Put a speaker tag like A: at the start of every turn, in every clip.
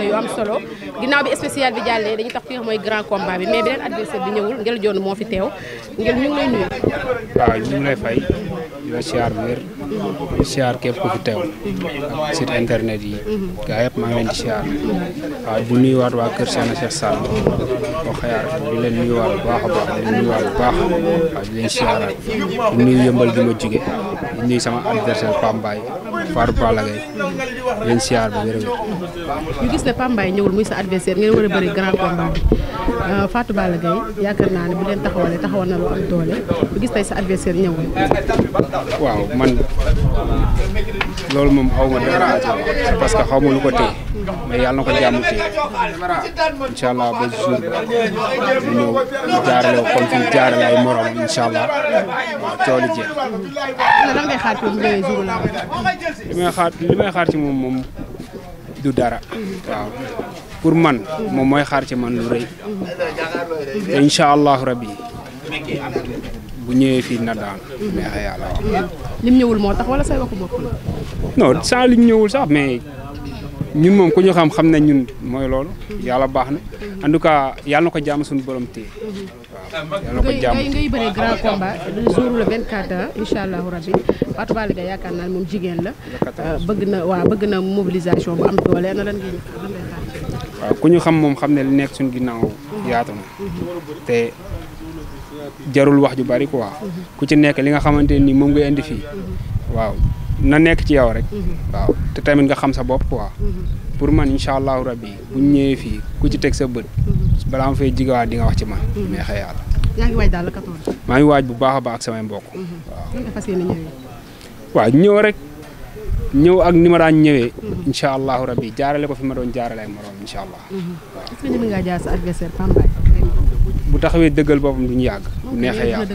A: yu am solo ginnaaw bi spécial bi jàllee dañuy tax fi nga mooy grand combat bi mais beneen adversaire bi ñëwul Nguel Dione moo fi teew Nguel ñu ngi lay nuyu.
B: waaw ñu ngi lay fay di la siyaar bu wér di siyaar képp ku fi teew ak site internet yi gaa yëpp maa ngi leen di siyaar waaw di nuyuwaat waa kër Cheikh Sall boo xayaar di leen nuyuwaat bu baax a baax di leen nuyuwaat bu baax waaw di leen siyaaraat di nuyu yëmbal gi ma jóge di nuyu sama adversaire Pambaay Fatou Balla Gaye di leen siyaar bu wér
A: ñu gis ne Pambaay ñëwul muy sa adversaire ngeen war a bëri grand combat bi Fatou Balla Gaye yaakaar naa ne bu leen taxawalee taxawal na lu am doole bu gis tey sa adversaire ñëwul.
B: waaw man loolu moom xaw ma dara parce que xaw ma lu ko téye mais yàlla na ko jàmm téye incha allah ba jour ba ñu ñëw jaarale ko comme fi mu jaarale ay morom incha allah waaw coow li jeex.
A: lan ngay xaar ci bu ñëwee jour la.
B: li may xaar ci moom du dara waaw pour man moom mooy xaar ci man lu rëy te incha allahu rabbi bu ñëwee fii na daan neexee yàlla waaw.
A: lim ñëwul moo tax wala say waxu bopp la.
B: non sans lim ñëwul sax mais ñun moom ku ñu xam nañ ñun mooy loolu yàlla baax na en tout cas yàlla na ko jàmm suñu borom téye waaw yàlla na ko jàmm
A: ngay bëree grand combat le jour le 24 incha allahu rabbi Fatou Balla Gaye yaakaar naa ne moom jigéen la bëgg na mobilisation bu am doole na lan ngeen
B: waaw ku ñu xam moom xam ne li nekk suñu ginnaaw yaatu na te jarul wax ju bari quoi ku ci nekk li nga xamante ni moom ngay indi fii waaw na nekk ci yow rek waaw te tamit nga xam sa bopp quoi pour man incha allahu rabbi bu ñu ñëwee fii ku ci teg sa bët balaa ma fay jigawaat di nga wax ci man mais xëy yàlla.
A: yaa ngi waaj daal la 14.
B: maa ngi waaj bu baax a baax ak samay mbokk waaw.
A: nan nga fas yéene ñëwee.
B: waaw ñëw rek ñëw ak ni ma daan ñëwee incha allahu rabbi jaarale ko fi ma doon jaarale ak morom incha allah.
A: waaw est-ce que ñëw ngaa jaar sa adversaire Pambaay.
B: bu taxawee dëggal boppam duñu yàgg. bu neexee yàlla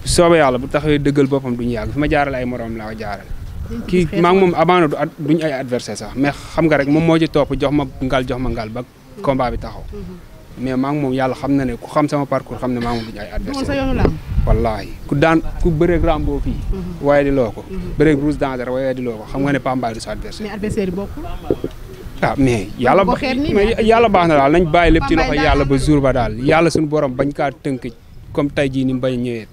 B: bu soobee yàlla bu taxawee dëggal boppam duñu yàgg fi ma jaarale ay morom laa ko jaarale. kii maa ngi moom amaana duñ ay adversaire sax mais xam nga rek moom moo ci topp jox ma ngal ba combat bi taxaw mais maa ngi moom yàlla xam na ne ku xam sama parcours xam ne maa ngi moom duñ ay adversaire wallaahi ku bëreeg Rambo fii waaye di loo ko bëreeg Rouge Danger waaye di loo ko xam nga ne Pambaay du sa adversaire.
A: mais adversaire yi bokkul.
B: mais yàlla baax na daal nañ bàyyi lépp ci loxo yàlla ba jour ba daal yàlla suñu borom bañ kaa tënk comme tey jii ni mu bañ ñëwee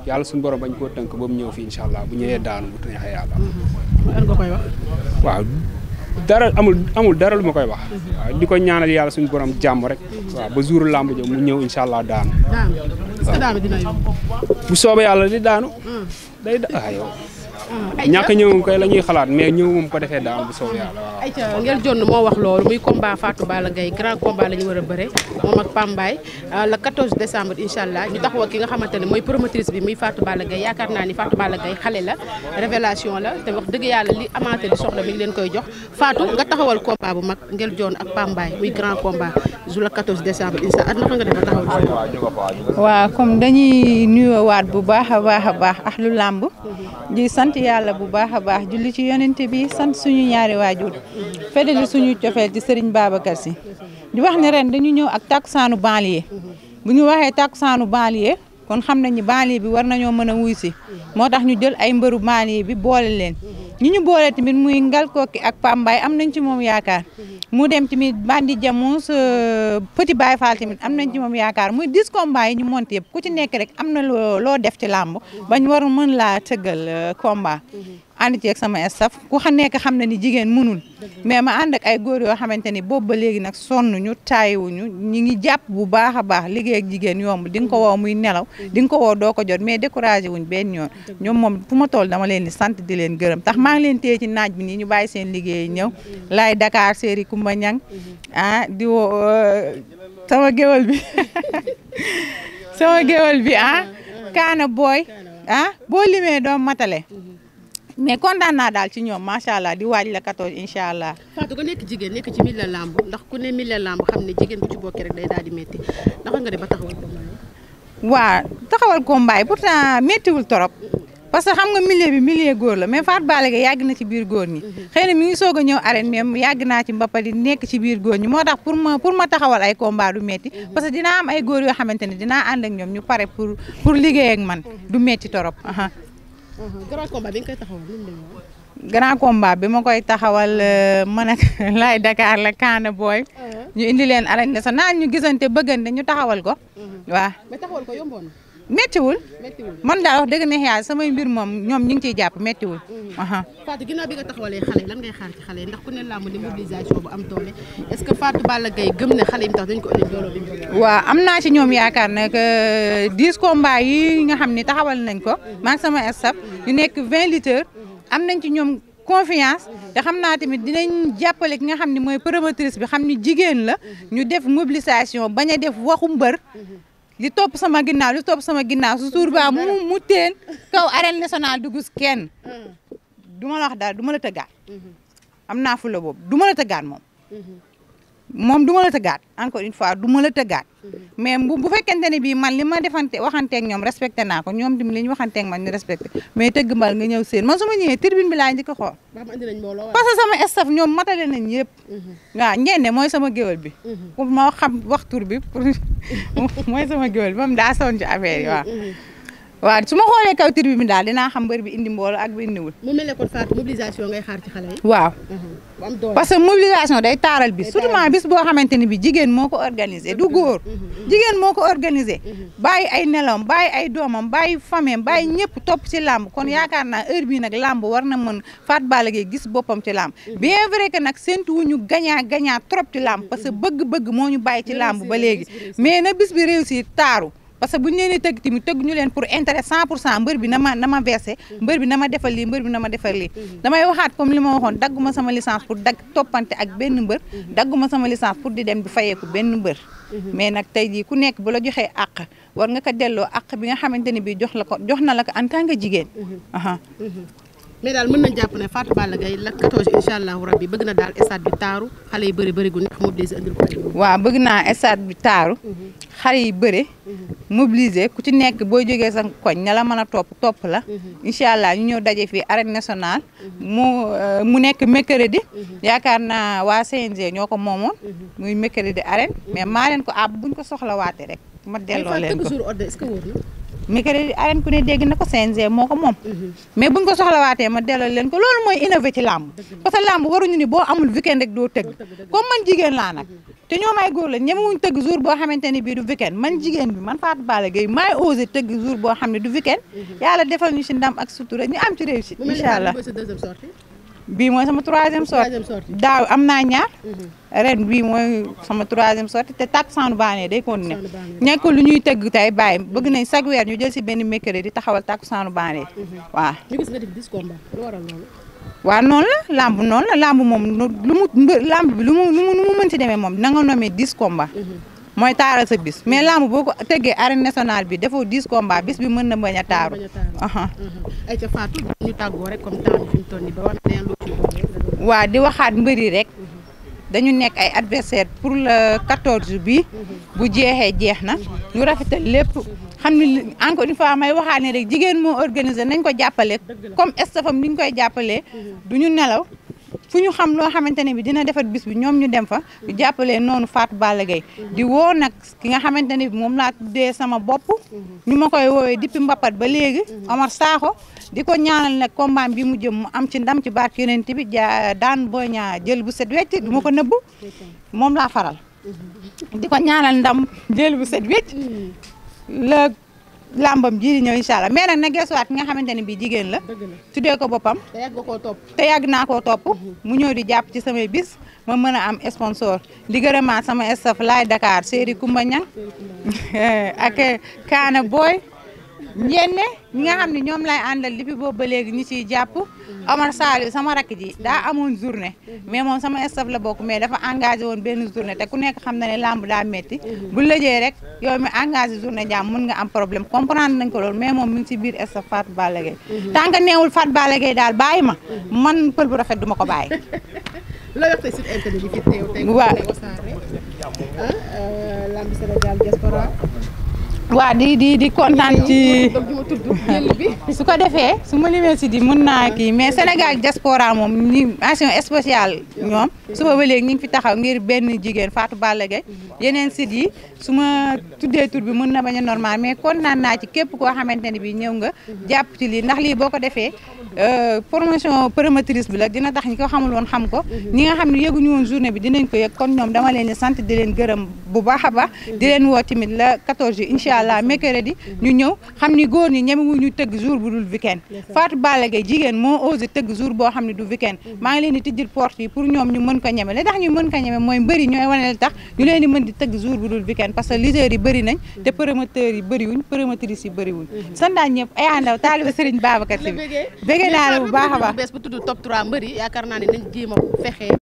B: yàlla suñu borom bañ koo tënk ba mu ñëw fii incha allah bu ñëwee daanu bu neexee yàlla.
A: lan nga koy wax.
B: waaw dara amul dara lu ma koy wax. waaw di ko ñaanal yàlla suñu borom jàmm rek. waaw ba jour làmb jo mu ñëw incha allah daanu.
A: est-ce que daanu dina yomb.
B: bu soobee yàlla di daanu. day yow. ñàkk a ñëw koy la ñuy xalaat mais ñëw moom ko defee daanu bu soobee yàlla waaw.
A: ayca Nguel Dione moo wax loolu muy combat Fatou Balla Gaye grand combat la ñu war a bëre moom ak Pambaay le 14 décembre incha allah ñu taxawal ki nga xamante ne mooy promotrice bi muy Fatou Balla Gaye yaakaar naa ni Fatou Balla Gaye xale la révélation la te wax dëgg yàlla li amateur di soxla mi ngi leen koy jox Fatou nga taxawal combat bu mag Nguel Dione ak Pambaay muy grand combat jour le 14 décembre incha allah naka nga def ba taxawal.
C: waaw comme dañuy nuyoowaat bu baax a baax ak lu làmb di sant yàlla bu baax a baax julli ci yonent bi sant suñu ñaari waajur fedeli suñu cofeel ci Serigne Babacar Sy di wax ne ren dañu ñëw ak takkusaanu banlieue bu ñu waxee takkusaanu banlieue kon xam nañu banlieue bi war nañoo mën a wuy si moo tax ñu jël ay mbëru banlieue bi boole leen ñu boole tamit muy Ngal Kokki ak Pambaay am nañ ci moom yaakaar mu dem tamit Bandi Jamus Petit Baye Fall tamit am nañ ci moom yaakaar muy 10 combats yi ñu monté yëpp ku ci nekk rek am na loo def ci làmb bañ war mën laa tëggal combat ànd ci ak sama staff ku nekk xam na ni jigéen mënul mais ma ànd ak ay góor yoo xamante ni boobu ba léegi nag sonn ñu taayiwuñu ñi ngi jàpp bu baax a baax liggéey ak jigéen yomb di nga ko woo muy nelaw di nga ko woo doo ko jot mais découragé wuñ benn yoon ñoom moom fu ma toll dama leen di sant di leen gërëm tax maa ngi leen téye ci naaj bi nii ñu bàyyi seen liggéey ñëw laay Dakar série Kumba Ñang di woo sama géwal bi Kaana Boy boo limee doom matale mais kontaan naa daal ci ñoom macha allah di waaj la 14 incha allah.
A: Fatou nga nekk jigéen nekk ci milieu lamb ndax ku ne milieu lamb xam ne jigéen bu ci bokkee rek day daal di métti naka nga def ba taxawal combat yi.
C: waaw taxawal combat yi pourtant méttiwul trop parce que xam nga milieu bi milieu góor la mais Fatou Balla Gaye yàgg na ci biir góor ñi xëy na mi ngi soog a ñëw arène mais yàgg naa ci mbappa di nekk ci biir góor ñi moo tax pour ma taxawal ay combat du métti parce que dinaa am ay góor yoo xamante ne dinaa ànd ak ñoom ñu pare pour liggéey ak man du métti trop.
A: grand combat bi nga koy taxawal nu mu demee
C: grand combat bi ma koy taxawal man ak Laye Dakar la Kaana Boy ñu indi leen arène nationale ñu gisante bëggante ñu taxawal ko waaw.
A: mais taxawal ko yomboon na.
C: méttiwul man daal wax dëgg neex yàlla samay mbir moom ñoom ñu ngi ciy jàpp méttiwul.
A: Fatou ginnaaw bi nga taxawalee xale lan ngay xaar ci xale yi ndax ku ne làmb ni mobilisation bu am doole est-ce que Fatou Balla Gaye gëm ne xale yi tax dañ ko indi doole bi ñu.
C: waaw am naa ci ñoom yaakaar ne que 10 combats yi nga xam ne taxawal nañ ko maag sama staff ñu nekk 20 lutteurs am nañ ci ñoom confiance te xam naa tamit dinañ jàppale ki nga xam ne mooy promotrice bi xam ni jigéen la ñu def mobilisation bañ a def waxu mbër. li topp sama ginnaaw su suur ba mu teen kaw arène nationale du gis kenn du ma la wax daal du ma la tëggaat am naa fula boobu du ma la tëggaat moom du ma la tëggaat encore une fois du ma la tëggaat mais bu fekkente ne bii man li ma waxanteeg ñoom respecté naa ko ñoom tamit li ñu waxanteeg man ñu respecté mais tëgg mbal nga ñëw seen man su ma ñëwee tribune bi laa njëkk a xool parce que sama staff ñoom matale nañ yëpp waaw ñenne mooy sama géwél bi pour ma wax tur bi pour mooy sama géwél bi moom daa soon ci affaire yi waaw su ma xoolee kaw tribune bi daal dinaa xam mbër bi indi mbooloo ak bi indiwul.
A: mu mel ne kon Fatou mobilisation ngay xaar ci xale yi.
C: waaw parce que mobilisation day taaral bis surtout bis boo xamante ni bi jigéen moo ko organisé du góor jigéen moo ko organisé bàyyi ay nelawam bàyyi ay doomam bàyyi fameem bàyyi ñëpp topp ci làmb kon yaakaar naa heure bii nag làmb war na mën Fatou Balla Gaye gis boppam ci làmb bien vrai que nag séntu wuñu gañaa trop ci làmb parce que bëgg-bëgg moo ñu bàyyi ci làmb ba léegi mais na bis bi réussir taaru parce que bu ñu leen di tëgg tamit tëgg ñu leen pour intérêt 100% mbër bi na ma versé mbër bi na ma defal lii mbër bi na ma defal lii damay waxaat comme li ma waxoon dagguma sama licence pour toppante ak benn mbër dagguma sama licence pour di dem di fayeeku benn mbër mais nag tey jii ku nekk bu la joxee àq war nga ko delloo àq bi nga xamante ne bii jox na la ko en tant que jigéen
A: mais daal mën nañ jàpp ne Fatou Balla Gaye la 14 incha allahu rabbi bëgg na daal stade bi taaru xale yi bëri gu neex mobiliser andil ko.
C: waaw bëgg naa stade bi taaru xale yi bëri mobiliser ku ci nekk boo jógee sa koñ ña la mën a topp la incha allah ñu ñëw daje fii arène nationale mu nekk mercredi yaakaar naa waa CNG ñoo ko moomoon muy mercredi arène mais maa leen ko buñ ko soxlawaatee rek ma delloo leen ko. mercredi arène ku ne dégg na ko CNG moo ko moom mais buñ ko soxlawaatee ma delloo leen ko loolu mooy innové ci làmb parce que làmb waruñu ni boo amul weekend rek doo tëgg comme man jigéen laa nag te ñoom ay góor la ñemewuñ tëgg jour boo xamante ne bii du weekend man jigéen bi man Fatou Balla Gaye maay osé tëgg jour boo xam ne du weekend yàlla defal ñu ci ndam ak sutura ñu am ci réussite incha allah bii mooy sama 3e sortie daaw am naa ñaar ren bii mooy sama 3e sortie te takkusaanu baanee day continuer nekk lu ñuy tëgg tey bàyyi bëgg nañ chaque weer ñu jël si benn mercredi di taxawal takkusaanu baanee waaw.
A: ñu gis nga def 10 combats lu waral loolu.
C: waaw noonu la lamb moom lamb bi lu mu mënti demee moom na nga nommé 10 combats. mooy taaral sa bis mais lamb boo ko tëggee arène nationale bi defoo 10 combats bis bi mën na bañ a taaru.
A: ay ca Fatou ñu tàggoo rek comme temps bi fi mu toll nii ba wax ne lu ci
C: waaw di waxaat mbëri rek dañu nekk ay adversaire pour le 14 bi bu jeex na ñu rafetal lépp xam ni encore une fois may waxaat ne rek jigéen moo organisé nañ ko jàppale comme staffam ni ñu koy jàppalee du ñu nelaw fu ñu xam loo xamante ne bi dina defar bis bi ñoom ñu dem fa ñu jàppalee noonu Fatou Balla Gaye di woo nag ki nga xamante ne bi moom laa tuddee sama bopp ñu ma koy woowee depuis Mbapat ba léegi Omar Sakho di ko ñaanal nag combat bi mu jëm mu am ci ndam ci barke yonent bi daan Boy Niang jël bu set wecc du ma ko nëbbu moom laa faral di ko ñaanal ndam jël bu set wecc la lambam ji di ñëw incha allah mais nag na gesuwaat ki nga xamante ne bii jigéen la tuddee ko boppam te yàgg naa koo topp mu ñëw di jàpp ci samay bis ma mën a am sponsor di gërëmaat sama staff Laye Dakar Séri Koumba Niang ak Kaana Boy ñenne ñi nga xam ne ñoom lay àndal depuis boobu ba léegi ñi ciy jàpp Omar Saliou sama rakk ji daa amoon journée mais moom sama staff la bokk mais dafa engagé woon benn journée te ku nekk xam na ne lamb daa metti bu lëjee rek yow mi engagé journée jàmm mën nga am problème comprendre nañ ko loolu mais moom mi ngi ci biir staff Fatou Balla Gaye tant que neewul Fatou Balla Gaye daal bàyyi ma man pël bu rafet duma ko bàyyi
A: la wax tey site internet bi fi teew tey Wassare lamb Sénégal diaspora
C: waaw di kontaan ci su ko defee su ma limee si di mën naa kii mais Sénégal diaspora moom ni mention spéciale ñoom suba ba léegi ñu ngi fi taxaw ngir benn jigéen Fatou Balla Gaye yeneen sites yi su ma tuddee tur bi mën na bañ a normal mais kontaan naa ci képp koo xamante ne bi ñëw nga jàpp ci lii ndax lii boo ko defee promotion promotrice bi la dina tax ñi ko xamul woon xam ko ñi nga xam ne yëguñu woon journée bi dinañ ko yëg kon ñoom dama leen di sant di leen gërëm bu baax a baax di leen woo tamit la 14 incha allah mercredi ñu ñëw xam ni góor ñi ñemewuñu tëgg jour bu dul weekend Fatou Balla Gaye jigéen moo osé tëgg jour boo xam ne du weekend maa ngi leen di tijjil porte yi pour ñoom ñu mën ko ñeme li tax ñu mën ko ñeme mooy mbëri ñooy wane li tax ñu leen di mën di tëgg jour bu dul weekend parce que leaders yi bëri nañ te promoteurs yi bëriwuñ promotrices yi bëriwuñ sandaa ñëpp ay àndaw taaliba Serigne Babacar Sy bëggee naa la bu baax a baax
A: bees bu tudd top 3 mbëri yaakaar naa ne nañ jéem a fexe